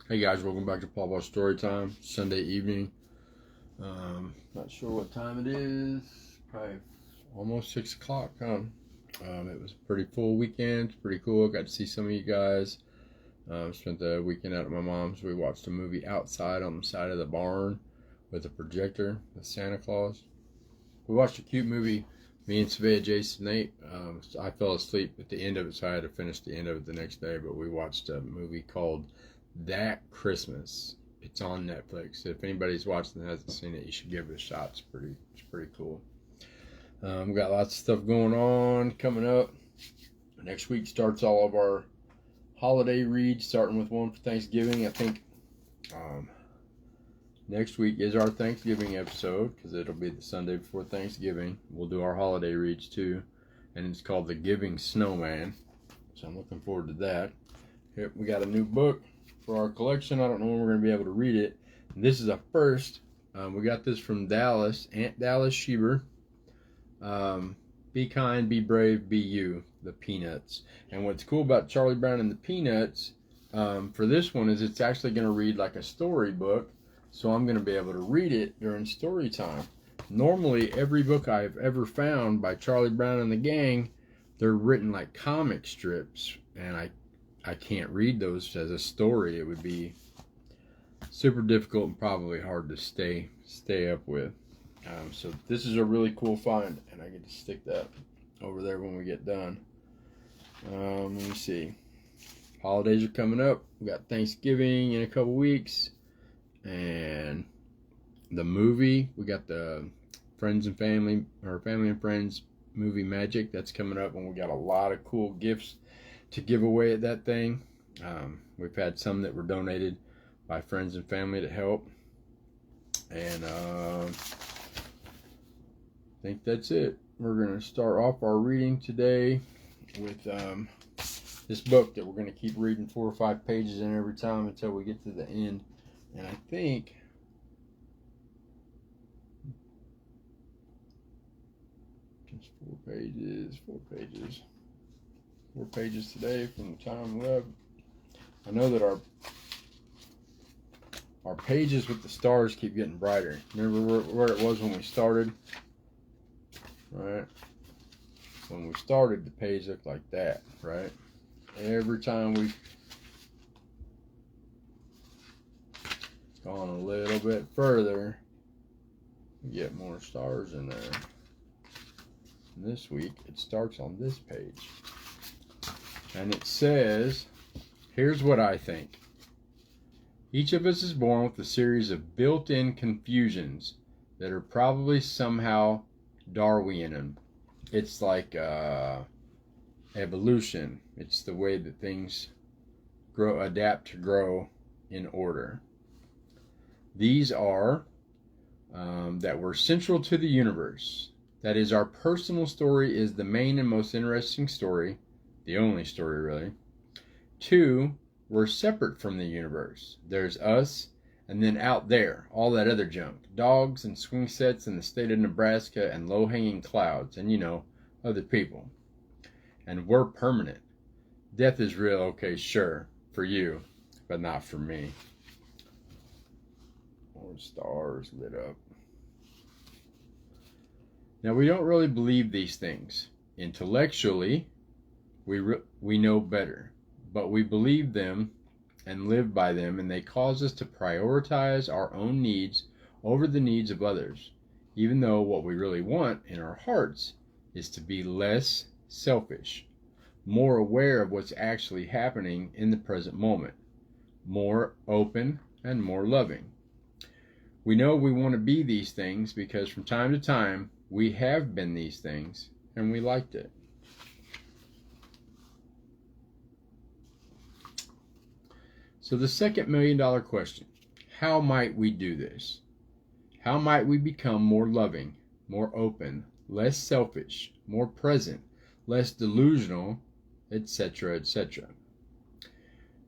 Hey guys, welcome back to Pawpaw Storytime, Sunday evening. Not sure what time it is, probably almost 6 o'clock, huh? It was a pretty full weekend, pretty cool. Got to see some of you guys. Spent the weekend out at my mom's. We watched a movie outside on the side of the barn with a projector with Santa Claus. We watched a cute movie, me and Savea, Jason, Nate. I fell asleep at the end of it, so I had to finish the end of it the next day, but we watched a movie called That Christmas. It's on Netflix. If anybody's watching and hasn't seen it, you should give it a shot. It's pretty cool. We got lots of stuff going on coming up. Next week starts all of our holiday reads, starting with one for Thanksgiving. I think next week is our Thanksgiving episode because it'll be the Sunday before Thanksgiving. We'll do our holiday reads too, and it's called The Giving Snowman. So I'm looking forward to that. Yep, we got a new book for our collection. I don't know when we're going to be able to read it. And this is a first. We got this from Dallas, Aunt Dallas Sheber. Be kind, be brave, be you. The Peanuts. And what's cool about Charlie Brown and the Peanuts for this one is it's actually going to read like a storybook. So I'm going to be able to read it during story time. Normally, every book I've ever found by Charlie Brown and the gang, they're written like comic strips, and I can't read those as a story. It would be super difficult and probably hard to stay up with. So this is a really cool find, and I get to stick that over there when we get done. Let me see. Holidays are coming up. We got Thanksgiving in a couple weeks, and the movie. We got the Friends and Family, or Family and Friends movie Magic. That's coming up, and we got a lot of cool gifts to give away at that thing. We've had some that were donated by friends and family to help, and I think that's it. We're going to start off our reading today with this book that we're going to keep reading 4 or 5 pages in every time until we get to the end. And I think just 4 pages today from the time left. I know that our pages with the stars keep getting brighter. Remember where it was when we started? Right? When we started, the page looked like that, right? Every time we've gone a little bit further, we get more stars in there. And this week, it starts on this page. And it says, here's what I think. Each of us is born with a series of built-in confusions that are probably somehow Darwinian. It's like evolution. It's the way that things adapt to grow in order. These are that we're central to the universe. That is, our personal story is the main and most interesting story, the only story really. 2, we're separate from the universe. There's us, and then out there, all that other junk. Dogs and swing sets in the state of Nebraska and low-hanging clouds and, other people. And we're permanent. Death is real, okay, sure, for you, but not for me. More stars lit up. Now, we don't really believe these things. Intellectually, we know better, but we believe them and live by them, and they cause us to prioritize our own needs over the needs of others, even though what we really want in our hearts is to be less selfish, more aware of what's actually happening in the present moment, more open and more loving. We know we want to be these things because from time to time we have been these things and we liked it. So the second $1 million question, how might we do this? How might we become more loving, more open, less selfish, more present, less delusional, etc., etc.?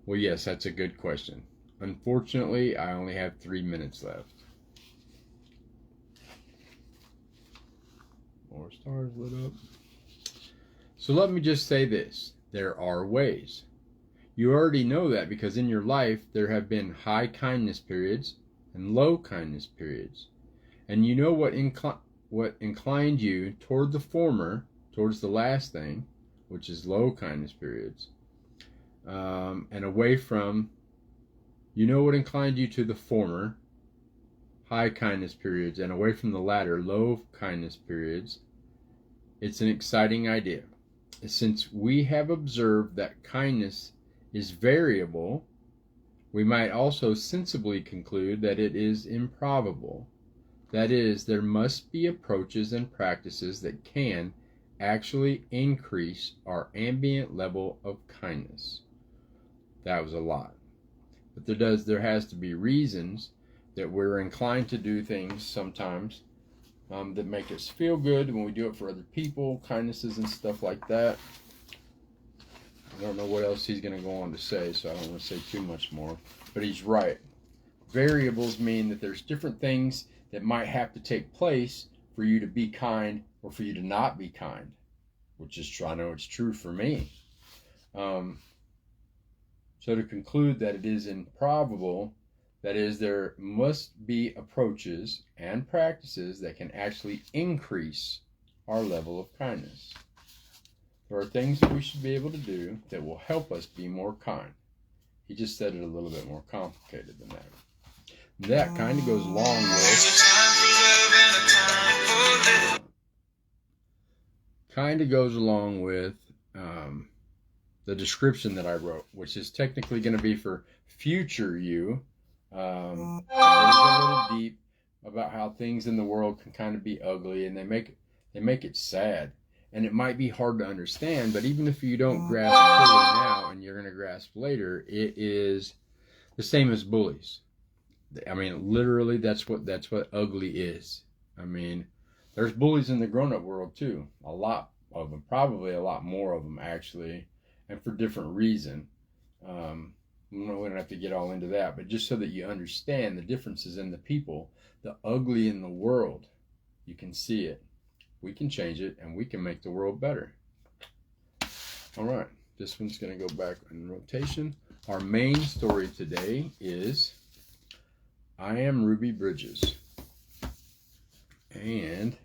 Well, yes, that's a good question. Unfortunately, I only have 3 minutes left. More stars lit up. So let me just say this. There are ways. You already know that because in your life there have been high kindness periods and low kindness periods. And you know what inclined you toward the former, towards the last thing, which is low kindness periods, and away from, you know what inclined you to the former, high kindness periods, and away from the latter, low kindness periods. It's an exciting idea. Since we have observed that kindness is variable, we might also sensibly conclude that it is improbable. That is, there must be approaches and practices that can actually increase our ambient level of kindness. That was a lot. But there has to be reasons that we're inclined to do things sometimes that make us feel good when we do it for other people, kindnesses and stuff like that. I don't know what else he's going to go on to say, so I don't want to say too much more. But he's right. Variables mean that there's different things that might have to take place for you to be kind or for you to not be kind, which is true. I know it's true for me. So to conclude that it is improbable, that is, there must be approaches and practices that can actually increase our level of kindness. There are things that we should be able to do that will help us be more kind. He just said it a little bit more complicated than that. That kind of goes along with the description that I wrote, which is technically going to be for future you. A little deep about how things in the world can kind of be ugly, and they make it sad, and it might be hard to understand. But even if you don't grasp fully now, and you're going to grasp later, it is the same as bullies. I mean, literally, that's what ugly is. I mean, there's bullies in the grown-up world too. A lot of them, probably a lot more of them actually, and for different reason. We don't have to get all into that, but just so that you understand the differences in the people, the ugly in the world, you can see it. We can change it, and we can make the world better. All right, this one's going to go back in rotation. Our main story today is I Am Ruby Bridges, and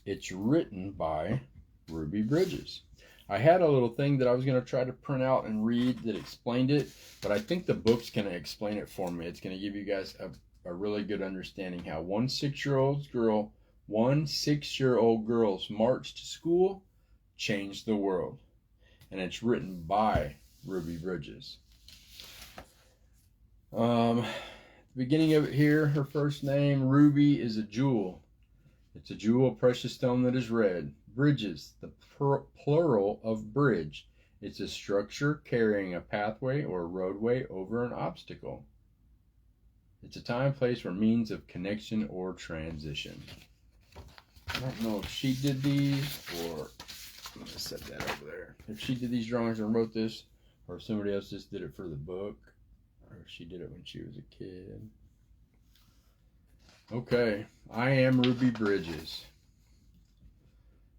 it's written by Ruby Bridges. I had a little thing that I was going to try to print out and read that explained it, but I think the book's going to explain it for me. It's going to give you guys a really good understanding how one 6-year-old girl's march to school changed the world. And it's written by Ruby Bridges. The beginning of it here, her first name, Ruby, is a jewel. It's a jewel, precious stone that is red. Bridges, the plural of bridge. It's a structure carrying a pathway or a roadway over an obstacle. It's a time, place, or means of connection or transition. I don't know if she did these, or I'm going to set that over there. If she did these drawings and wrote this, or if somebody else just did it for the book, or if she did it when she was a kid. Okay, I am Ruby Bridges.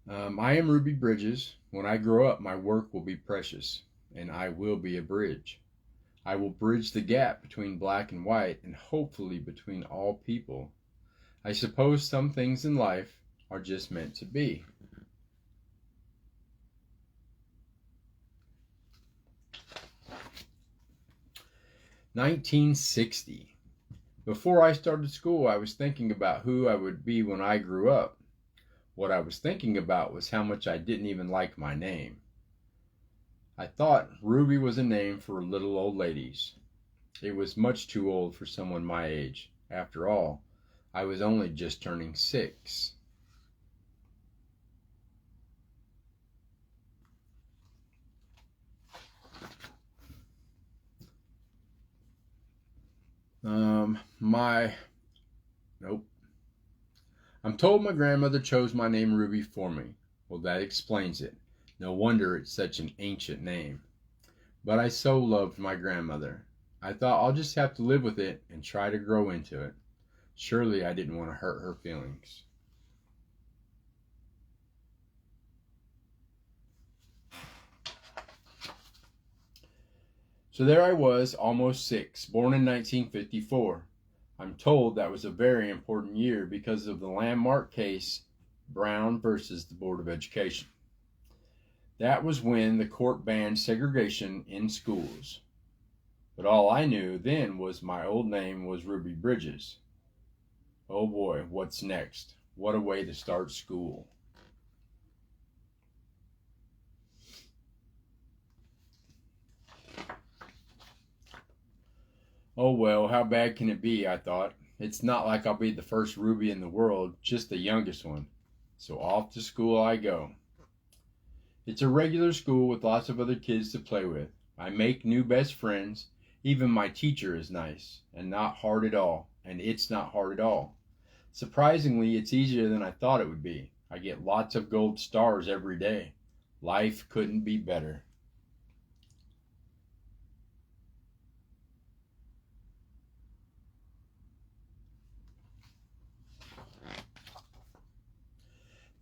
I am Ruby Bridges. When I grow up, my work will be precious, and I will be a bridge. I will bridge the gap between black and white, and hopefully between all people. I suppose some things in life are just meant to be. (1960). Before I started school, I was thinking about who I would be when I grew up. What I was thinking about was how much I didn't even like my name. I thought Ruby was a name for little old ladies. It was much too old for someone my age. After all, I was only just turning 6. I'm told my grandmother chose my name Ruby for me. Well, that explains it. No wonder it's such an ancient name. But I so loved my grandmother. I thought I'll just have to live with it and try to grow into it. Surely I didn't want to hurt her feelings. So there I was, almost 6, born in 1954. I'm told that was a very important year because of the landmark case, Brown versus the Board of Education. That was when the court banned segregation in schools. But all I knew then was my old name was Ruby Bridges. Oh boy, what's next? What a way to start school. Oh well, how bad can it be, I thought. It's not like I'll be the first Ruby in the world, just the youngest one. So off to school I go. It's a regular school with lots of other kids to play with. I make new best friends. Even my teacher is nice and not hard at all, and it's not hard at all. Surprisingly, it's easier than I thought it would be. I get lots of gold stars every day. Life couldn't be better.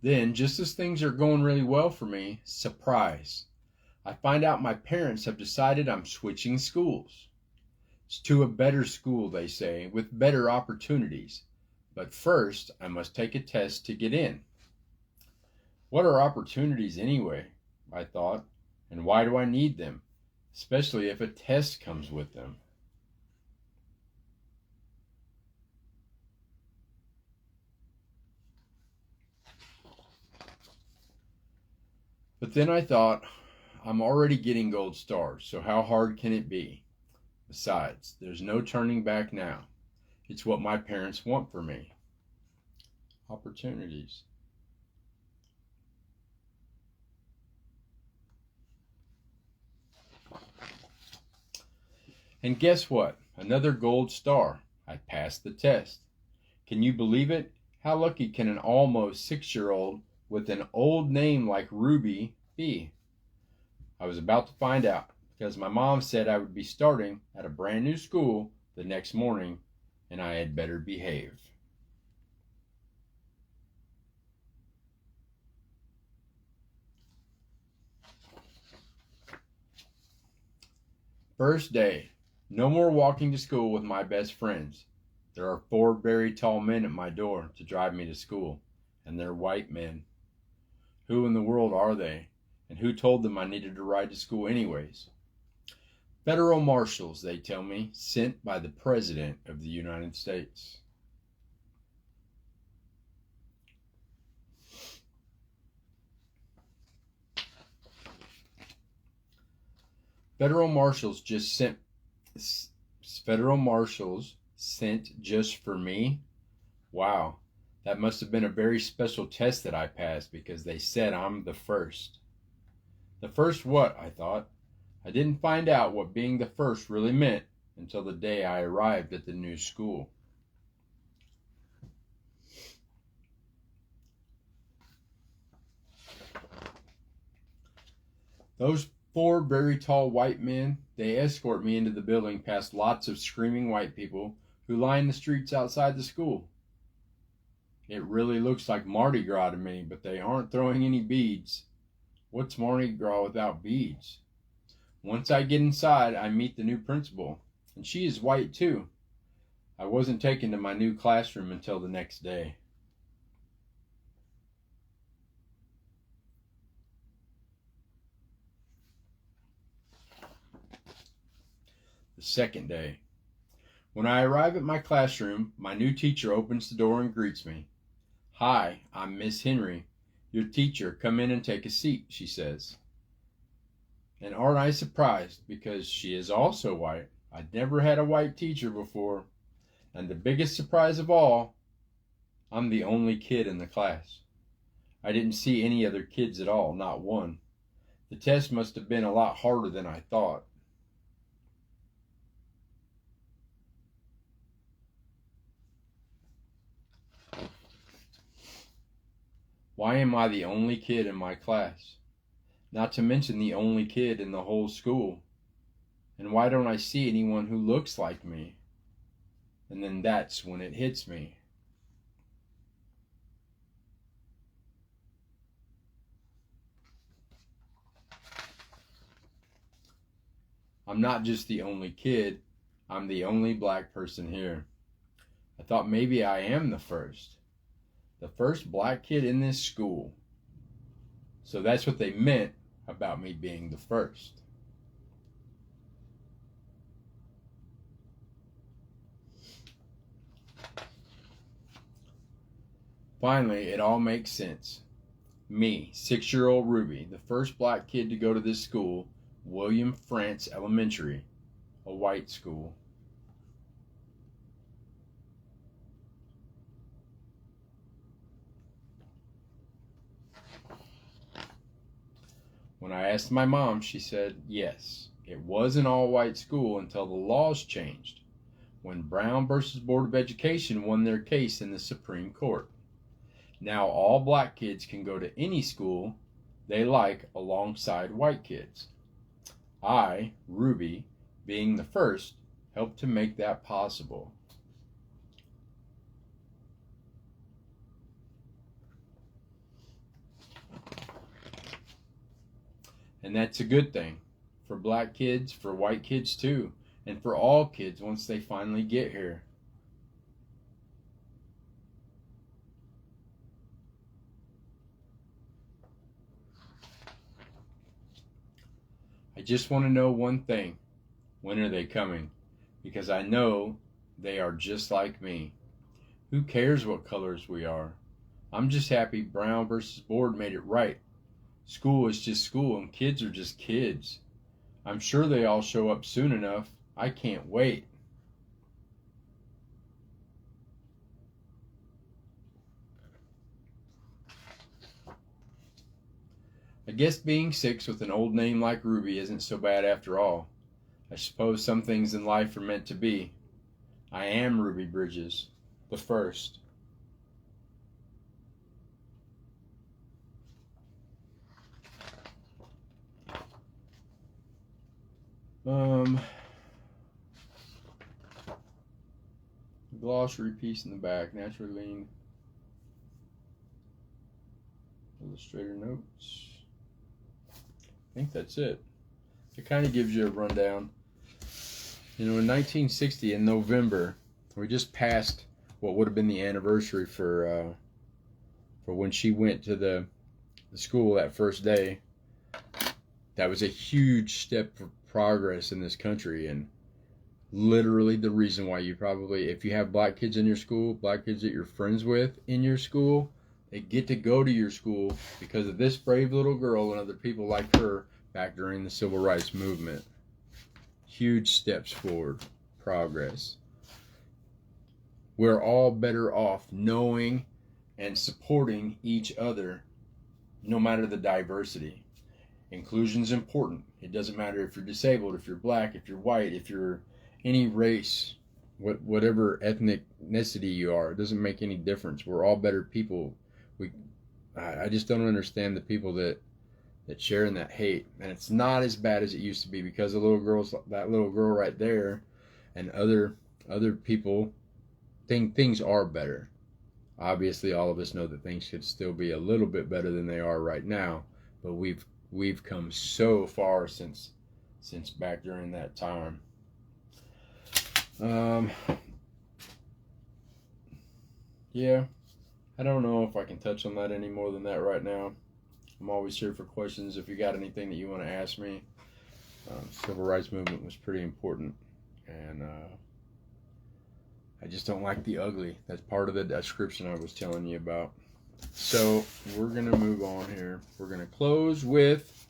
Then, just as things are going really well for me, surprise. I find out my parents have decided I'm switching schools. It's to a better school, they say, with better opportunities. But first, I must take a test to get in. What are opportunities anyway? I thought, and why do I need them, especially if a test comes with them? But then I thought, I'm already getting gold stars, so how hard can it be? Besides, there's no turning back now. It's what my parents want for me. Opportunities. And guess what? Another gold star. I passed the test. Can you believe it? How lucky can an almost 6-year-old with an old name like Ruby be? I was about to find out because my mom said I would be starting at a brand new school the next morning and I had better behave. First day. No more walking to school with my best friends. There are 4 very tall men at my door to drive me to school, and they're white men. Who in the world are they? And who told them I needed to ride to school anyways? Federal marshals, they tell me, sent by the President of the United States. Federal marshals sent just for me? Wow, that must have been a very special test that I passed because they said I'm the first. The first what? I thought. I didn't find out what being the first really meant until the day I arrived at the new school. Those 4 very tall white men, they escort me into the building past lots of screaming white people who line the streets outside the school. It really looks like Mardi Gras to me, but they aren't throwing any beads. What's Mardi Gras without beads? Once I get inside, I meet the new principal, and she is white too. I wasn't taken to my new classroom until the next day. The second day. When I arrive at my classroom, my new teacher opens the door and greets me. Hi, I'm Miss Henry, your teacher. Come in and take a seat, she says. And aren't I surprised because she is also white. I'd never had a white teacher before. And the biggest surprise of all, I'm the only kid in the class. I didn't see any other kids at all, not one. The test must have been a lot harder than I thought. Why am I the only kid in my class? Not to mention the only kid in the whole school. And why don't I see anyone who looks like me? And then that's when it hits me. I'm not just the only kid. I'm the only black person here. I thought maybe I am the first black kid in this school. So that's what they meant about me being the first. Finally, it all makes sense. Me, 6-year-old Ruby, the first black kid to go to this school, William Frantz Elementary, a white school. When I asked my mom, she said yes, it was an all-white school until the laws changed, when Brown versus Board of Education won their case in the Supreme Court. Now all black kids can go to any school they like alongside white kids. I, Ruby, being the first, helped to make that possible. And that's a good thing for black kids, for white kids too, and for all kids once they finally get here. I just want to know one thing. When are they coming? Because I know they are just like me. Who cares what colors we are? I'm just happy Brown versus Board made it right. School is just school and kids are just kids. I'm sure they all show up soon enough. I can't wait. I guess being 6 with an old name like Ruby isn't so bad after all. I suppose some things in life are meant to be. I am Ruby Bridges, the first. Glossary piece in the back, naturally lean. Illustrator notes. I think that's it. It kind of gives you a rundown. You know, in 1960, in November, we just passed what would have been the anniversary for when she went to the school that first day. That was a huge step of progress in this country, and literally the reason why you probably, if you have black kids in your school, black kids that you're friends with in your school, they get to go to your school because of this brave little girl and other people like her back during the civil rights movement. Huge steps forward, progress. We're all better off knowing and supporting each other, no matter the diversity. Inclusion is important. It doesn't matter if you're disabled, if you're black, if you're white, if you're any race, whatever ethnicity you are. It doesn't make any difference. We're all better people. I just don't understand the people that share in that hate. And it's not as bad as it used to be because the little girls, that little girl right there, and other people think things are better. Obviously, all of us know that things could still be a little bit better than they are right now, but we've come so far since back during that time. Yeah, I don't know if I can touch on that any more than that right now. I'm always here for questions if you got anything that you want to ask me. Civil rights movement was pretty important, and I just don't like the ugly. That's part of the description I was telling you about. So we're going to move on here. We're going to close with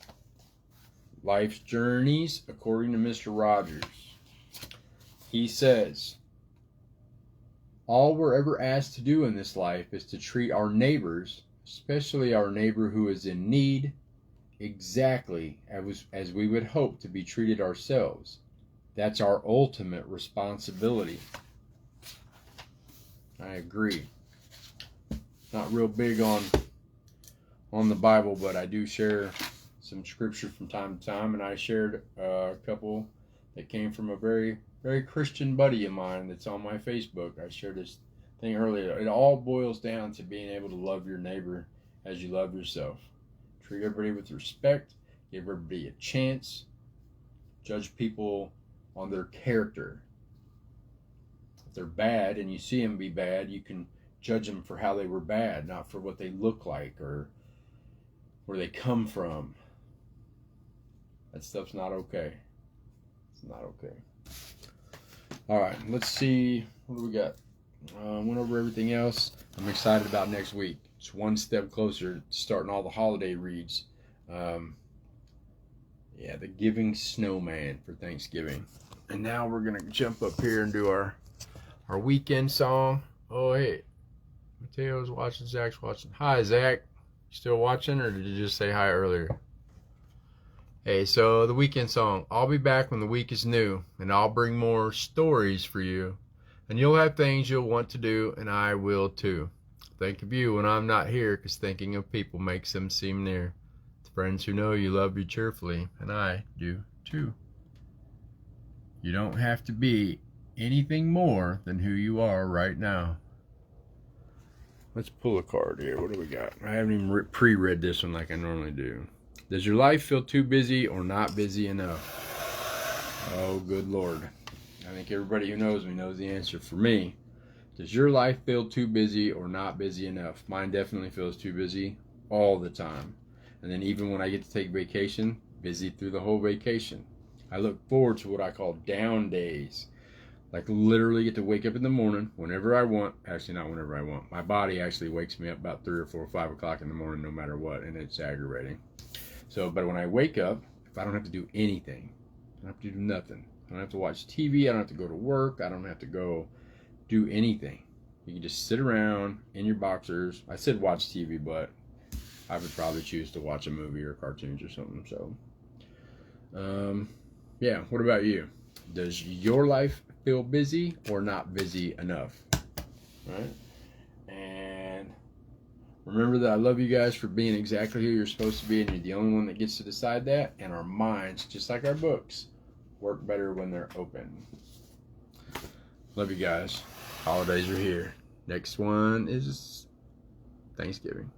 life's journeys according to Mr. Rogers. He says, all we're ever asked to do in this life is to treat our neighbors, especially our neighbor who is in need, exactly as we would hope to be treated ourselves. That's our ultimate responsibility. I agree. Not real big on the Bible, but I do share some scripture from time to time, and I shared a couple that came from a very, very Christian buddy of mine that's on my Facebook. I shared this thing earlier. It all boils down to being able to love your neighbor as you love yourself. Treat everybody with respect. Give everybody a chance. Judge people on their character. If they're bad and you see them be bad, you can judge them for how they were bad, not for what they look like or where they come from. That stuff's not okay. It's not okay. All right, let's see. What do we got? Went over everything else. I'm excited about next week. It's one step closer to starting all the holiday reads. Yeah, the Giving Snowman for Thanksgiving. And now we're going to jump up here and do our weekend song. Oh, hey. Mateo's watching. Zach's watching. Hi, Zach. You still watching, or did you just say hi earlier? Hey, so the weekend song. I'll be back when the week is new, and I'll bring more stories for you. And you'll have things you'll want to do, and I will too. Think of you when I'm not here, 'cause thinking of people makes them seem near. Friends who know you love you cheerfully, and I do too. You don't have to be anything more than who you are right now. Let's pull a card here. What do we got? I haven't even pre-read this one like I normally do. Does your life feel too busy or not busy enough? Oh, good Lord. I think everybody who knows me knows the answer for me. Does your life feel too busy or not busy enough? Mine definitely feels too busy all the time. And then even when I get to take vacation, busy through the whole vacation. I look forward to what I call down days. Like literally get to wake up in the morning whenever I want. Actually, not whenever I want. My body actually wakes me up about 3 or 4 or 5 o'clock in the morning no matter what, and it's aggravating. So, but when I wake up, if I don't have to do anything, I don't have to do nothing. I don't have to watch TV. I don't have to go to work. I don't have to go do anything. You can just sit around in your boxers. I said watch TV, but I would probably choose to watch a movie or cartoons or something. So, yeah, what about you? Does your life feel busy or not busy enough? All right? And remember that I love you guys for being exactly who you're supposed to be, and you're the only one that gets to decide that. And our minds, just like our books, work better when they're open. Love you guys. Holidays are here. Next one is Thanksgiving.